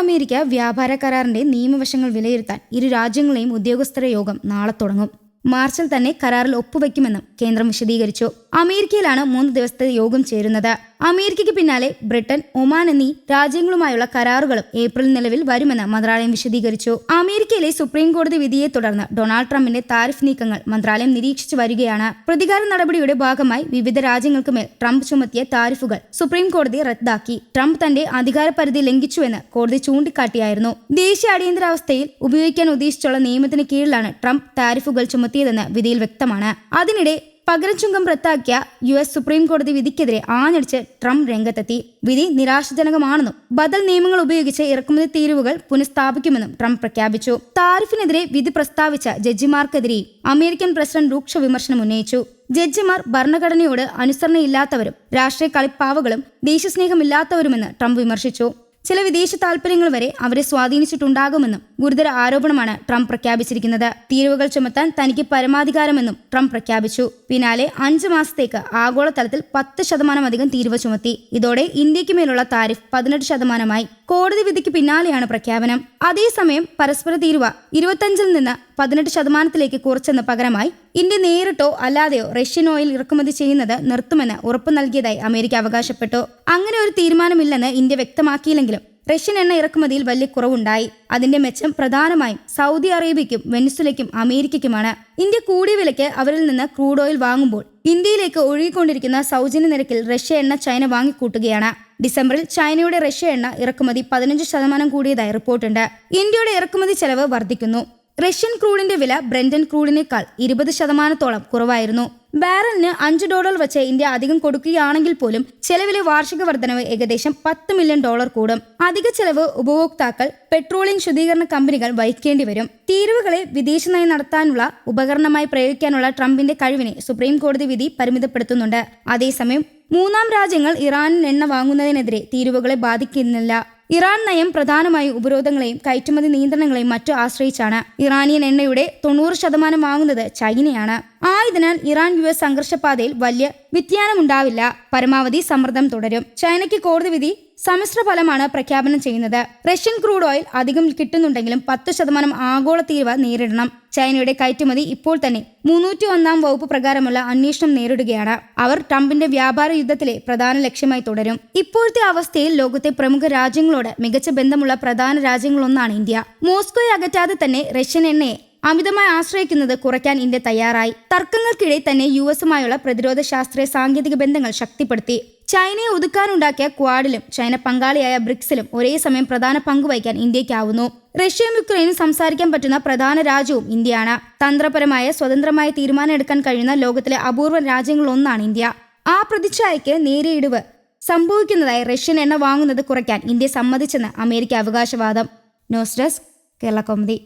ഇന്ത്യ-അമേരിക്ക വ്യാപാര കരാറിന്റെ നിയമവശങ്ങൾ വിലയിരുത്താൻ ഇരു രാജ്യങ്ങളെയും ഉദ്യോഗസ്ഥരുടെ യോഗം നാളെ തുടങ്ങും. മാർച്ചിൽ തന്നെ കരാറിൽ ഒപ്പുവെക്കുമെന്നും കേന്ദ്രം വിശദീകരിച്ചു. അമേരിക്കയിലാണ് 3 ദിവസത്തെ യോഗം ചേരുന്നത്. അമേരിക്കയ്ക്ക് പിന്നാലെ ബ്രിട്ടൻ, ഒമാൻ എന്നീ രാജ്യങ്ങളുമായുള്ള കരാറുകളും ഏപ്രിൽ നിലവിൽ വരുമെന്ന് മന്ത്രാലയം വിശദീകരിച്ചു. അമേരിക്കയിലെ സുപ്രീം കോടതി വിധിയെ തുടർന്ന് ഡൊണാൾഡ് ട്രംപിന്റെ താരിഫ് നീക്കങ്ങൾ മന്ത്രാലയം നിരീക്ഷിച്ചു വരികയാണ്. പ്രതികാര നടപടിയുടെ ഭാഗമായി വിവിധ രാജ്യങ്ങൾക്ക് മേൽ ട്രംപ് ചുമത്തിയ താരിഫുകൾ സുപ്രീം കോടതി റദ്ദാക്കി. ട്രംപ് തന്റെ അധികാരപരിധി ലംഘിച്ചുവെന്ന് കോടതി ചൂണ്ടിക്കാട്ടിയായിരുന്നു. ദേശീയ അടിയന്തരാവസ്ഥയിൽ ഉപയോഗിക്കാൻ ഉദ്ദേശിച്ചുള്ള നിയമത്തിന് കീഴിലാണ് ട്രംപ് താരിഫുകൾ ചുമത്തിയതെന്ന് വിധിയിൽ വ്യക്തമാണ്. അതിനിടെ പകരം ചുങ്കം റദ്ദാക്കിയ US സുപ്രീം കോടതി വിധിക്കെതിരെ ആഞ്ഞടിച്ച് ട്രംപ് രംഗത്തെത്തി. വിധി നിരാശാജനകമാണെന്നും ബദൽ നിയമങ്ങൾ ഉപയോഗിച്ച് ഇറക്കുമതി തീരുവകൾ പുനഃസ്ഥാപിക്കുമെന്നും ട്രംപ് പ്രഖ്യാപിച്ചു. താരിഫിനെതിരെ വിധി പ്രസ്താവിച്ച ജഡ്ജിമാർക്കെതിരെയും അമേരിക്കൻ പ്രസിഡന്റ് രൂക്ഷ വിമർശനം ഉന്നയിച്ചു. ജഡ്ജിമാർ ഭരണഘടനയോട് അനുസരണയില്ലാത്തവരും രാഷ്ട്രീയ കളിപ്പാവകളും ദേശസ്നേഹമില്ലാത്തവരുമെന്ന് ട്രംപ് വിമർശിച്ചു. ചില വിദേശ താൽപര്യങ്ങൾ വരെ അവരെ സ്വാധീനിച്ചിട്ടുണ്ടാകുമെന്നും ഗുരുതര ആരോപണമാണ് ട്രംപ് പ്രഖ്യാപിച്ചിരിക്കുന്നത്. തീരുവകൾ ചുമത്താൻ തനിക്ക് പരമാധികാരമെന്നും ട്രംപ് പ്രഖ്യാപിച്ചു. പിന്നാലെ 5 മാസത്തേക്ക് ആഗോളതലത്തിൽ 10% അധികം തീരുവ ചുമത്തി. ഇതോടെ ഇന്ത്യക്ക് മേലുള്ള താരിഫ് 18%. കോടതി വിധിക്ക് പിന്നാലെയാണ് പ്രഖ്യാപനം. അതേസമയം പരസ്പര തീരുവ 25-ൽ നിന്ന് 18% കുറച്ചെന്ന് പകരമായി ഇന്ത്യ നേരിട്ടോ അല്ലാതെയോ റഷ്യൻ ഓയിൽ ഇറക്കുമതി ചെയ്യുന്നത് നിർത്തുമെന്ന് ഉറപ്പു നൽകിയതായി അമേരിക്ക അവകാശപ്പെട്ടു. അങ്ങനെ ഒരു തീരുമാനമില്ലെന്ന് ഇന്ത്യ വ്യക്തമാക്കിയില്ലെങ്കിലും റഷ്യൻ എണ്ണ ഇറക്കുമതിയിൽ വലിയ കുറവുണ്ടായി. അതിന്റെ മെച്ചം പ്രധാനമായും സൗദി അറേബ്യയ്ക്കും വെനിസ്വലയ്ക്കും അമേരിക്കയ്ക്കുമാണ്. ഇന്ത്യ കൂടിയ വിലയ്ക്ക് അവരിൽ നിന്ന് ക്രൂഡ് ഓയിൽ വാങ്ങുമ്പോൾ ഇന്ത്യയിലേക്ക് ഒഴുകിക്കൊണ്ടിരിക്കുന്ന സൗജന്യ നിരക്കിൽ റഷ്യ എണ്ണ ചൈന വാങ്ങിക്കൂട്ടുകയാണ്. ഡിസംബറിൽ ചൈനയുടെ റഷ്യ എണ്ണ ഇറക്കുമതി 15% കൂടിയതായി റിപ്പോർട്ടുണ്ട്. ഇന്ത്യയുടെ ഇറക്കുമതി ചെലവ് വർദ്ധിക്കുന്നു. റഷ്യൻ ക്രൂഡിന്റെ വില ബ്രെന്റൻ ക്രൂഡിനേക്കാൾ 20% കുറവായിരുന്നു. ബാരലിന് $5 വെച്ച് ഇന്ത്യ അധികം കൊടുക്കുകയാണെങ്കിൽ പോലും ചെലവിലെ വാർഷിക വർധനവ് ഏകദേശം $10 മില്യൺ കൂടും. അധിക ചെലവ് ഉപഭോക്താക്കൾ, പെട്രോളിയം ശുദ്ധീകരണ കമ്പനികൾ വഹിക്കേണ്ടി വരും. തീരുവകളെ വിദേശ നയം നടത്താനുള്ള ഉപകരണമായി പ്രയോഗിക്കാനുള്ള ട്രംപിന്റെ കഴിവിനെ സുപ്രീം കോടതി വിധി പരിമിതപ്പെടുത്തുന്നുണ്ട്. അതേസമയം മൂന്നാം രാജ്യങ്ങൾ ഇറാനിൽ എണ്ണ വാങ്ങുന്നതിനെതിരെ തീരുവകളെ ബാധിക്കുന്നില്ല. ഇറാൻ നയം പ്രധാനമായും ഉപരോധങ്ങളെയും കയറ്റുമതി നിയന്ത്രണങ്ങളെയും മറ്റും ആശ്രയിച്ചാണ്. ഇറാനിയൻ എണ്ണയുടെ 90% വാങ്ങുന്നത് ചൈനയാണ്. ആയതിനാൽ ഇറാൻ US സംഘർഷപാതയിൽ വലിയ വ്യതിയാനമുണ്ടാവില്ല. പരമാവധി സമ്മർദ്ദം തുടരും. ചൈനയ്ക്ക് കോടതി വിധി സമ്മിശ്ര ഫലമാണ് പ്രഖ്യാപനം ചെയ്യുന്നത്. റഷ്യൻ ക്രൂഡ് ഓയിൽ അധികം കിട്ടുന്നുണ്ടെങ്കിലും 10% ആഗോള തീരുവ നേരിടണം. ചൈനയുടെ കയറ്റുമതി ഇപ്പോൾ തന്നെ 301-ാം വകുപ്പ് പ്രകാരമുള്ള അന്വേഷണം നേരിടുകയാണ്. അവർ ട്രംപിന്റെ വ്യാപാര യുദ്ധത്തിലെ പ്രധാന ലക്ഷ്യമായി തുടരും. ഇപ്പോഴത്തെ അവസ്ഥയിൽ ലോകത്തെ പ്രമുഖ രാജ്യങ്ങളോട് മികച്ച ബന്ധമുള്ള പ്രധാന രാജ്യങ്ങളൊന്നാണ് ഇന്ത്യ. മോസ്കോയെ അകറ്റാതെ തന്നെ റഷ്യൻ എണ്ണയെ അമിതമായി ആശ്രയിക്കുന്നത് കുറയ്ക്കാൻ ഇന്ത്യ തയ്യാറായി. തർക്കങ്ങൾക്കിടെ തന്നെ US-ഉമായുള്ള പ്രതിരോധ ശാസ്ത്രീയ സാങ്കേതിക ബന്ധങ്ങൾ ശക്തിപ്പെടുത്തി. ചൈനയെ ഒതുക്കാനുണ്ടാക്കിയ ക്വാഡിലും ചൈന പങ്കാളിയായ ബ്രിക്സിലും ഒരേ സമയം പ്രധാന പങ്കുവഹിക്കാൻ ഇന്ത്യക്കാവുന്നു. റഷ്യയും യുക്രൈനും സംസാരിക്കാൻ പറ്റുന്ന പ്രധാന രാജ്യവും ഇന്ത്യയാണ്. തന്ത്രപരമായ സ്വതന്ത്രമായ തീരുമാനം എടുക്കാൻ കഴിയുന്ന ലോകത്തിലെ അപൂർവ രാജ്യങ്ങളൊന്നാണ് ഇന്ത്യ. ആ പ്രതിച്ഛായയ്ക്ക് നേരെ ഇടിവ് സംഭവിക്കുന്നതായി റഷ്യൻ എണ്ണ വാങ്ങുന്നത് കുറയ്ക്കാൻ ഇന്ത്യ സമ്മതിച്ചെന്ന് അമേരിക്ക അവകാശവാദം. News desk, Kerala Kaumudi.